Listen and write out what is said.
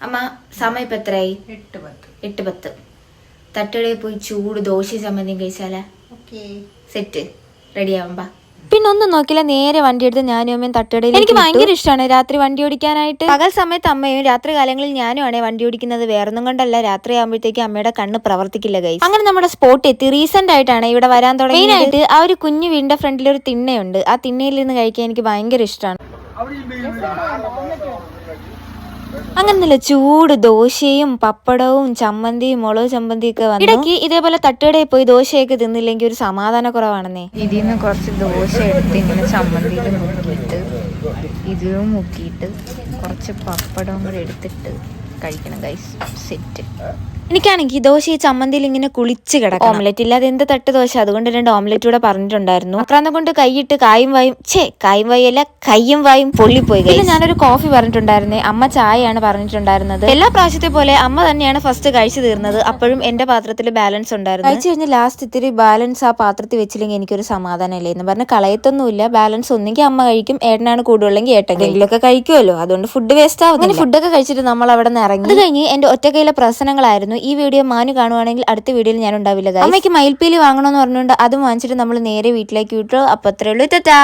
അമ്മ സമയം ഇപ്പൊ എത്രയായി? 8:10. തട്ടുകടയിൽ പോയി ചൂട് ദോശ ചമ്മന്തിയും കഴിച്ചാലാ? സെറ്റ് റെഡി ആവുമ്പോ പിന്നെ ഒന്നും നോക്കില്ല, നേരെ വണ്ടി എടുത്ത് ഞാനും അമ്മയും തട്ടുകടയിൽ. എനിക്ക് ഭയങ്കര ഇഷ്ടമാണ് രാത്രി വണ്ടി ഓടിക്കാനായിട്ട്. പകൽ സമയത്ത് അമ്മയും, രാത്രി കാലങ്ങളിൽ ഞാനും ആണ് വണ്ടി ഓടിക്കുന്നത്. വേറൊന്നും കൊണ്ടല്ല, രാത്രി ആകുമ്പോഴത്തേക്ക് അമ്മയുടെ കണ്ണ് പ്രവർത്തിക്കില്ല ഗൈസ്. അങ്ങനെ നമ്മുടെ സ്പോട്ട് എത്തി. റീസെന്റ് ആയിട്ടാണ് ഇവിടെ വരാൻ തുടങ്ങി. മെയിനായിട്ട് ആ ഒരു കുഞ്ഞു വീടിന്റെ ഫ്രണ്ടിൽ ഒരു തിണ്ണയുണ്ട്. ആ തിണ്ണയിൽ നിന്ന് കഴിക്കാൻ എനിക്ക് ഭയങ്കര ഇഷ്ടമാണ്. അങ്ങനെ നല്ല ചൂട് ദോശയും പപ്പടവും ചമ്മന്തിയും മുളക് ചമ്മന്തിയും ഒക്കെ വന്നു. ഇടയ്ക്ക് ഇതേപോലെ തട്ടുകടയിൽ പോയി ദോശയൊക്കെ തിന്നില്ലെങ്കിൽ ഒരു സമാധാന കുറവാണെന്നേ. ഇതിൽ നിന്ന് കുറച്ച് ദോശ എടുത്ത് ഇങ്ങനെ ചമ്മന്തിയിൽ മുക്കിയിട്ട് ഇതിലും മുക്കിയിട്ട് കുറച്ച് പപ്പടവും കൂടെ എടുത്തിട്ട് കഴിക്കണം ഗൈസ്. സെറ്റ്. എനിക്കാണെങ്കിൽ ദോശ ഈ ചമ്മന്തിയിൽ ഇങ്ങനെ കുളിച്ച് കിടക്കും. ഓംലെറ്റ് ഇല്ലാതെ എന്ത് തട്ട് ദോശ, അതുകൊണ്ട് 2 ഓംലെറ്റ് കൂടെ പറഞ്ഞിട്ടുണ്ടായിരുന്നു. അക്രാന്തം കൊണ്ട് കൈയിട്ട് കായും വായല്ല കയ്യും വായും പൊള്ളിപ്പോയി. പിന്നെ ഞാനൊരു കോഫി പറഞ്ഞിട്ടുണ്ടായിരുന്നേ. അമ്മ ചായയാണ് പറഞ്ഞിട്ടുണ്ടായിരുന്നത്. എല്ലാ പ്രാവശ്യത്തെ പോലെ അമ്മ തന്നെയാണ് ഫസ്റ്റ് കഴിച്ചു തീർന്നത്. അപ്പോഴും എന്റെ പാത്രത്തിൽ ബാലൻസ് ഉണ്ടായിരുന്നു. കഴിച്ചു കഴിഞ്ഞ് ലാസ്റ്റ് ഇത്തിരി ബാലൻസ് ആ പാത്രത്തിൽ വെച്ചില്ലെങ്കിൽ എനിക്കൊരു സമാധാനം ഇല്ലേ എന്ന് പറഞ്ഞ് കളയത്തൊന്നുമില്ല. ബാലൻസ് ഒന്നെങ്കിൽ അമ്മ കഴിക്കും, ഏട്ടനാണ് കൂടുതലെങ്കിൽ ഏട്ടെങ്കിലൊക്കെ കഴിക്കുമല്ലോ. അതുകൊണ്ട് ഫുഡ് വേസ്റ്റ് ആവും. അങ്ങനെ ഫുഡൊക്കെ കഴിച്ചിട്ട് നമ്മൾ അവിടെ നിന്ന് ഇറങ്ങി. അത് കഴിഞ്ഞ് എന്റെ ഒറ്റക്കൈയിലെ പ്രശ്നങ്ങളായിരുന്നു. ഈ വീഡിയോ മാനു കാണുവാണെങ്കിൽ അടുത്ത വീഡിയോയിൽ ഞാൻ ഉണ്ടാവില്ല. അമ്മയ്ക്ക് മയിൽപ്പീലി വാങ്ങണമെന്ന് പറഞ്ഞുകൊണ്ട് അതും വാങ്ങിച്ചിട്ട് നമ്മൾ നേരെ വീട്ടിലേക്ക് വിട്ടു. അപ്പൊ അത്രേ ഉള്ളൂ. ടാറ്റാ.